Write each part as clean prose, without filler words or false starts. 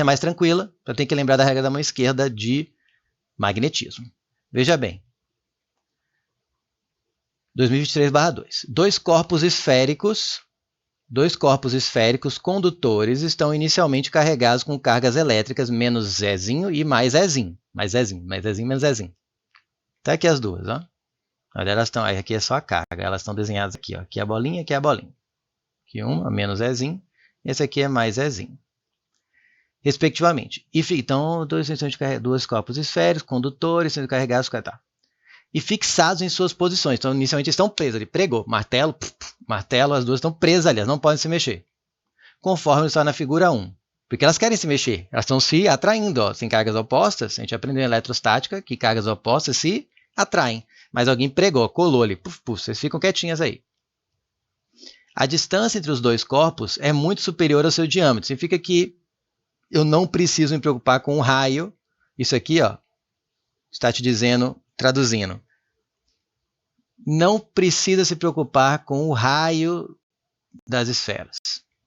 é mais tranquila, eu tenho que lembrar da regra da mão esquerda de magnetismo. Veja bem. 2023/2. Dois corpos esféricos condutores estão inicialmente carregados com cargas elétricas menos Zezinho e mais Ezinho. Mais Zezinho, menos Zezinho. Tá aqui as duas, ó. Olha, elas estão, aqui é só a carga, elas estão desenhadas aqui, ó. Aqui é a bolinha, aqui é a bolinha. Aqui uma, menos Zezinho, e esse aqui é mais Zezinho. Respectivamente. Então, dois corpos esféricos, condutores, sendo carregados, tá. E fixados em suas posições. Então, inicialmente estão presos ali. Pregou, martelo, martelo, as duas estão presas ali, elas não podem se mexer. Conforme está na figura 1. Porque elas querem se mexer, elas estão se atraindo. Ó. Sem cargas opostas, a gente aprendeu em eletrostática que cargas opostas se atraem. Mas alguém pregou, colou ali, vocês ficam quietinhas aí. A distância entre os dois corpos é muito superior ao seu diâmetro. Significa que eu não preciso me preocupar com o raio. Isso aqui, ó, está te dizendo, traduzindo. Não precisa se preocupar com o raio das esferas.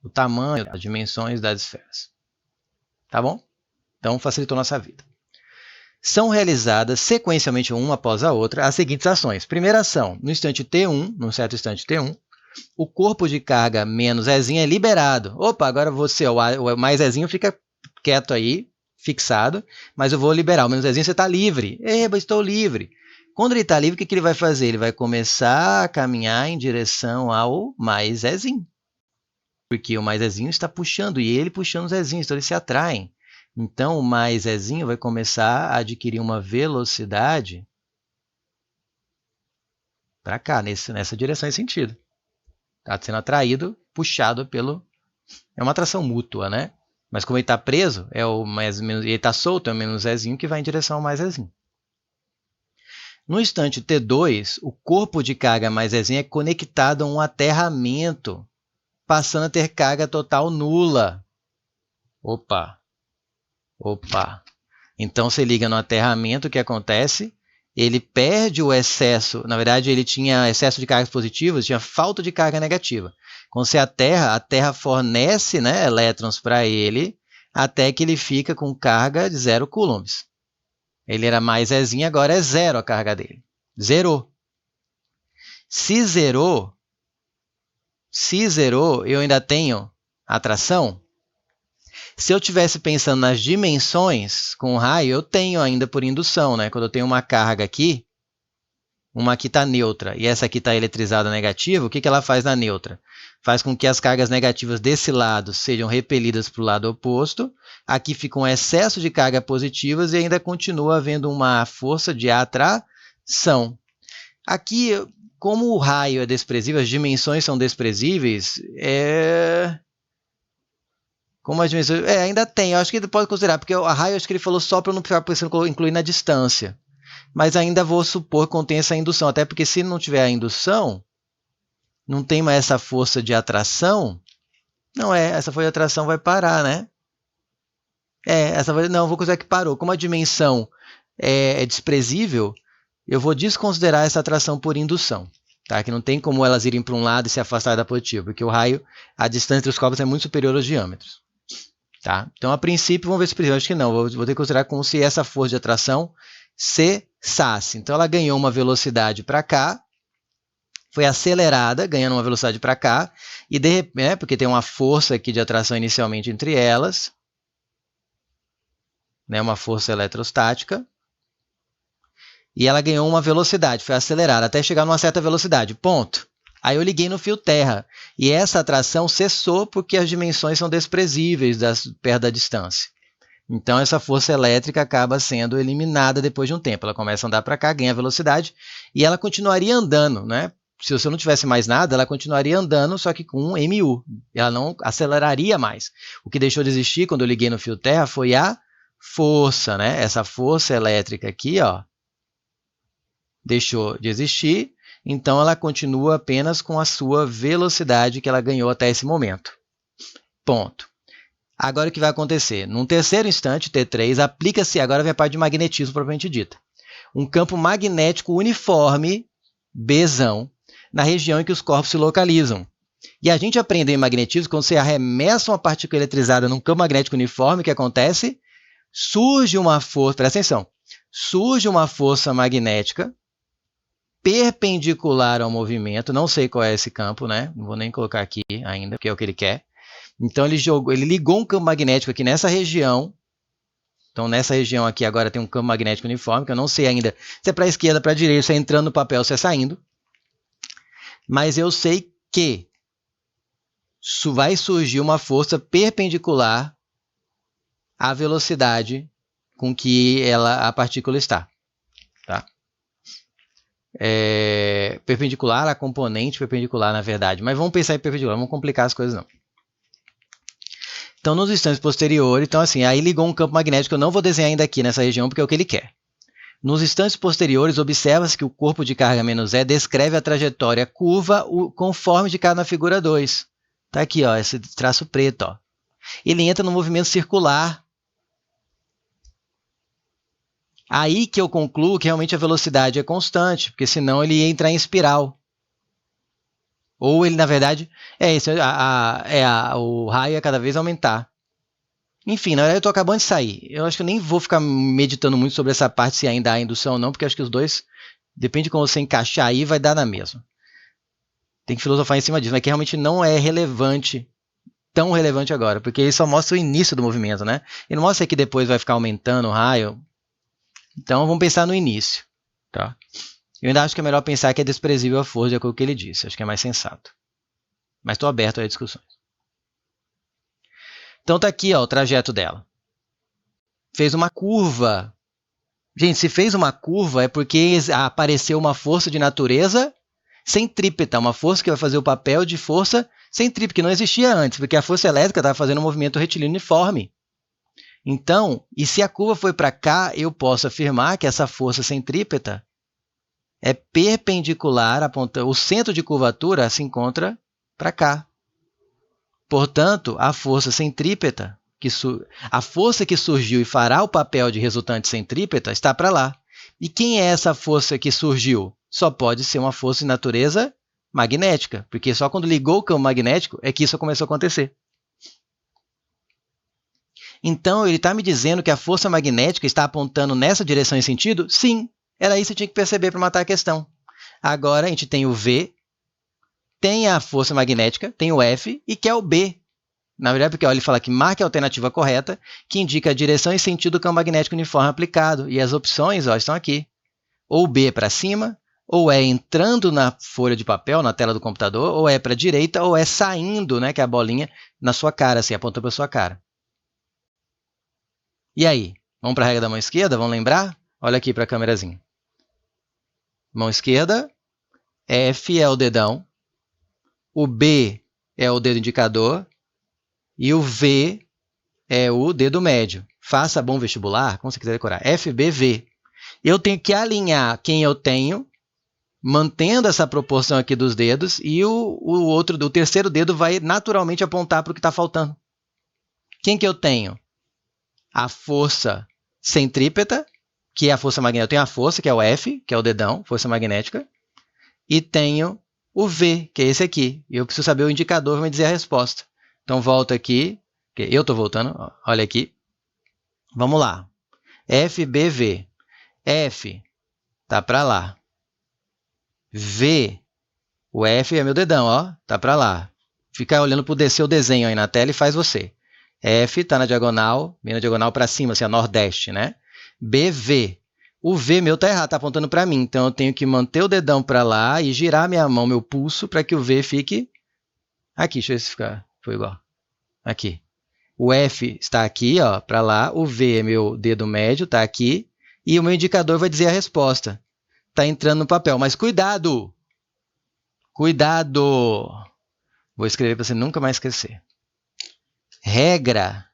O tamanho, as dimensões das esferas. Tá bom? Então, facilitou nossa vida. São realizadas sequencialmente uma após a outra as seguintes ações. Primeira ação, no instante T1, num certo instante T1, o corpo de carga menos Ezinho é liberado. Opa, agora você, o mais Ezinho fica quieto aí, fixado, mas eu vou liberar. O menos Ezinho você está livre. Eba, estou livre. Quando ele está livre, o que ele vai fazer? Ele vai começar a caminhar em direção ao mais Zezinho. Porque o mais Zezinho está puxando e ele puxando os Zezinhos, então eles se atraem. Então o mais Zezinho vai começar a adquirir uma velocidade para cá, nessa direção e sentido. Está sendo atraído, puxado pelo... É uma atração mútua, né? Mas como ele está preso, ele está solto, é o menos Zezinho que vai em direção ao mais Zezinho. No instante T2, o corpo de carga mais Zezinho é conectado a um aterramento, passando a ter carga total nula. Opa! Então, você liga no aterramento, o que acontece? Ele perde o excesso, na verdade, ele tinha excesso de cargas positivas, tinha falta de carga negativa. Quando você aterra, a Terra fornece, né, elétrons para ele, até que ele fica com carga de 0 coulombs. Ele era mais Zezinho, agora é 0 a carga dele. Zerou. Se zerou, eu ainda tenho atração. Se eu estivesse pensando nas dimensões com raio, eu tenho ainda por indução, né? Quando eu tenho uma carga aqui, uma aqui está neutra e essa aqui está eletrizada negativa, o que ela faz na neutra? Faz com que as cargas negativas desse lado sejam repelidas para o lado oposto. Aqui fica um excesso de cargas positivas e ainda continua havendo uma força de atração. Aqui, como o raio é desprezível, as dimensões são desprezíveis, como as dimensões... ainda tem, eu acho que ele pode considerar, porque o raio, acho que ele falou só para não ficar pensando incluir na distância. Mas ainda vou supor que contém essa indução, até porque se não tiver a indução, não tem mais essa força de atração, essa força de atração vai parar, né? Vou considerar que parou. Como a dimensão é desprezível, eu vou desconsiderar essa atração por indução. Tá? Que não tem como elas irem para um lado e se afastar da positiva, porque o raio, a distância entre os corpos é muito superior aos diâmetros. Tá? Então, a princípio, vamos ver se precisa. Acho que não, vou ter que considerar como se essa força de atração cessasse. Então, ela ganhou uma velocidade para cá, foi acelerada, ganhando uma velocidade para cá, e de repente, porque tem uma força aqui de atração inicialmente entre elas, né, uma força eletrostática, e ela ganhou uma velocidade, foi acelerada até chegar numa certa velocidade, ponto. Aí eu liguei no fio terra, e essa atração cessou porque as dimensões são desprezíveis perto da distância. Então essa força elétrica acaba sendo eliminada depois de um tempo. Ela começa a andar para cá, ganha velocidade, e ela continuaria andando, né? Se você não tivesse mais nada, ela continuaria andando, só que com um MU. Ela não aceleraria mais. O que deixou de existir quando eu liguei no fio terra foi a força, né? Essa força elétrica aqui, ó, deixou de existir, então ela continua apenas com a sua velocidade que ela ganhou até esse momento. Ponto. Agora o que vai acontecer? Num terceiro instante, T3, aplica-se, agora vem a parte de magnetismo propriamente dita, um campo magnético uniforme, Bzão, na região em que os corpos se localizam. E a gente aprendeu em magnetismo, quando você arremessa uma partícula eletrizada num campo magnético uniforme, o que acontece? Surge uma força, presta atenção, surge uma força magnética perpendicular ao movimento, não sei qual é esse campo, né? Não vou nem colocar aqui ainda, porque é o que ele quer. Então ele ligou um campo magnético aqui nessa região. Então nessa região aqui agora tem um campo magnético uniforme, que eu não sei ainda se é para a esquerda, para a direita, se é entrando no papel, se é saindo. Mas eu sei que vai surgir uma força perpendicular à velocidade com que a partícula está. Tá? Perpendicular à componente perpendicular, na verdade. Mas vamos pensar em perpendicular, não vamos complicar as coisas não. Então, nos instantes posteriores, então assim, aí ligou um campo magnético, eu não vou desenhar ainda aqui nessa região, porque é o que ele quer. Nos instantes posteriores, observa-se que o corpo de carga -E descreve a trajetória curva conforme indicado na figura 2. Está aqui, ó, esse traço preto. Ó. Ele entra no movimento circular. Aí que eu concluo que realmente a velocidade é constante, porque senão ele ia entrar em espiral. Ou ele, na verdade, o raio ia cada vez aumentar. Enfim, na verdade eu estou acabando de sair. Eu acho que eu nem vou ficar meditando muito sobre essa parte, se ainda há indução ou não, porque acho que os dois, depende de como você encaixar aí, vai dar na mesma. Tem que filosofar em cima disso, mas que realmente não é relevante, tão relevante agora, porque ele só mostra o início do movimento, né? Ele não mostra que depois vai ficar aumentando o raio. Então vamos pensar no início. Tá? Eu ainda acho que é melhor pensar que é desprezível a força, de acordo com o que ele disse. Acho que é mais sensato. Mas estou aberto a discussões. Então está aqui ó, o trajeto dela. Fez uma curva. Gente, se fez uma curva é porque apareceu uma força de natureza centrípeta, uma força que vai fazer o papel de força centrípeta, que não existia antes, porque a força elétrica estava fazendo um movimento retilíneo uniforme. Então, e se a curva foi para cá, eu posso afirmar que essa força centrípeta é perpendicular, o centro de curvatura se encontra para cá. Portanto, a força centrípeta, a força que surgiu e fará o papel de resultante centrípeta, está para lá. E quem é essa força que surgiu? Só pode ser uma força de natureza magnética, porque só quando ligou o campo magnético é que isso começou a acontecer. Então, ele está me dizendo que a força magnética está apontando nessa direção e sentido? Sim, era isso que você tinha que perceber para matar a questão. Agora, a gente tem o V, tem a força magnética, tem o F e que é o B. Na verdade, porque ó, ele fala que marque a alternativa correta, que indica a direção e sentido do campo magnético uniforme aplicado. E as opções ó, estão aqui. Ou B para cima, ou é entrando na folha de papel, na tela do computador, ou é para a direita, ou é saindo, né, que é a bolinha, na sua cara, assim, apontando para a sua cara. E aí? Vamos para a regra da mão esquerda? Vamos lembrar? Olha aqui para a câmerazinha. Mão esquerda, F é o dedão, o B é o dedo indicador e o V é o dedo médio. Faça bom vestibular, como você quiser decorar, FBV. Eu tenho que alinhar quem eu tenho, mantendo essa proporção aqui dos dedos, e o terceiro dedo vai naturalmente apontar para o que está faltando. Quem que eu tenho? A força centrípeta, que é a força magnética. Eu tenho a força, que é o F, que é o dedão, força magnética, e tenho o V, que é esse aqui. Eu preciso saber o indicador para me dizer a resposta. Então, volto aqui, que eu estou voltando, olha aqui. Vamos lá. FBV. F está para lá. V, o F é meu dedão, ó, tá para lá. Fica olhando para o seu desenho aí na tela e faz você. F está na diagonal, bem na diagonal para cima, assim, a nordeste, né? BV. O V meu está errado, está apontando para mim. Então, eu tenho que manter o dedão para lá e girar minha mão, meu pulso, para que o V fique aqui. Deixa eu ver se foi igual. Aqui. O F está aqui, ó, para lá. O V é meu dedo médio, está aqui. E o meu indicador vai dizer a resposta. Está entrando no papel. Mas cuidado! Cuidado! Vou escrever para você nunca mais esquecer. Regra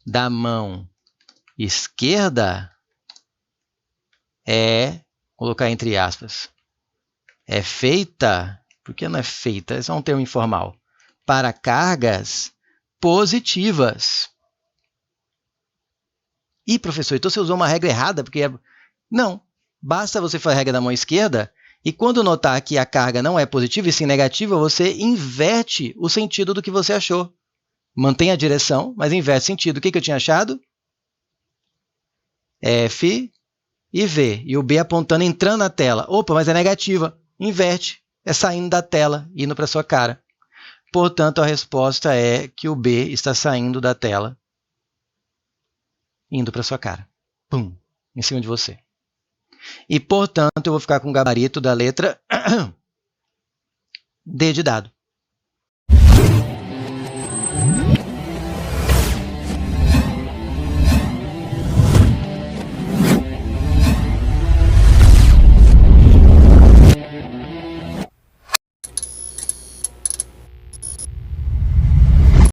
da mão esquerda é, colocar entre aspas, é feita, por que não é feita? Esse é um termo informal, para cargas positivas. Ih, professor, então você usou uma regra errada? Porque não, basta você fazer a regra da mão esquerda E quando notar que a carga não é positiva e sim negativa, você inverte o sentido do que você achou. Mantém a direção, mas inverte o sentido. O que eu tinha achado? F e V. E o B apontando, entrando na tela. Opa, mas é negativa. Inverte. É saindo da tela, indo para sua cara. Portanto, a resposta é que o B está saindo da tela, indo para sua cara. Pum, em cima de você. E, portanto, eu vou ficar com o gabarito da letra D de dado.